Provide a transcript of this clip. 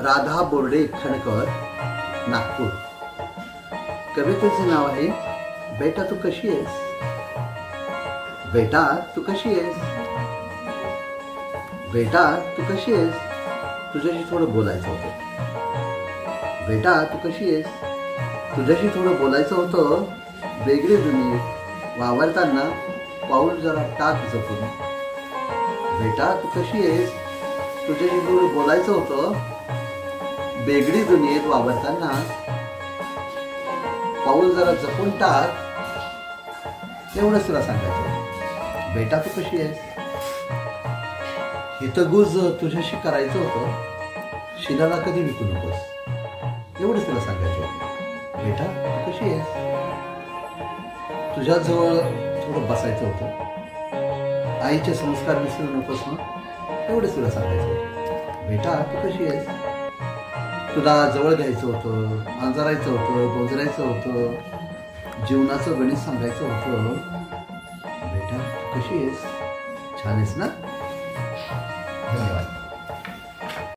राधा बोर्डे खणकर, नागपूर। कवितेचे नाव आहे बेटा तू कशी आहेस, बेटा तू कशी आहेस, बेटा तू कशी आहेस, तुझ्याशी थोडं बोलायचं होतं। बेटा तू कशी आहेस, तुझ्याशी थोडं बोलायचं होतं। वेगळी दुनियेत वावरताना पाऊल जरा टाक जपून। बेटा तू कशी आहेस, तुझ्याशी थोडं बोलायचं होतं। वेगळी दुनियेत वावरताना पाऊल जरा जपून टाक, एवढंच तुला सांगायचं। बेटा तू कशी आहेस, हितगुज तुझ्याशी करायचं होतं। शिलाला कधी विकू नकोस, एवढंच तुला सांगायचं होतं। बेटा तू कशी आहेस, तुझ्याजवळ थोडं बसायचं होतं। आईचे संस्कार विसरू नकोस ना, एवढंच तुला सांगायचं होतं। बेटा तू कशी आहेस, तुला जवळ घ्यायचं होतं, मांजरायचं होतं, गोजरायचं होतं, जीवनाचं गणित सांगायचं होतं। बेटा तू कशी आहेस, छान आहेस ना। धन्यवाद।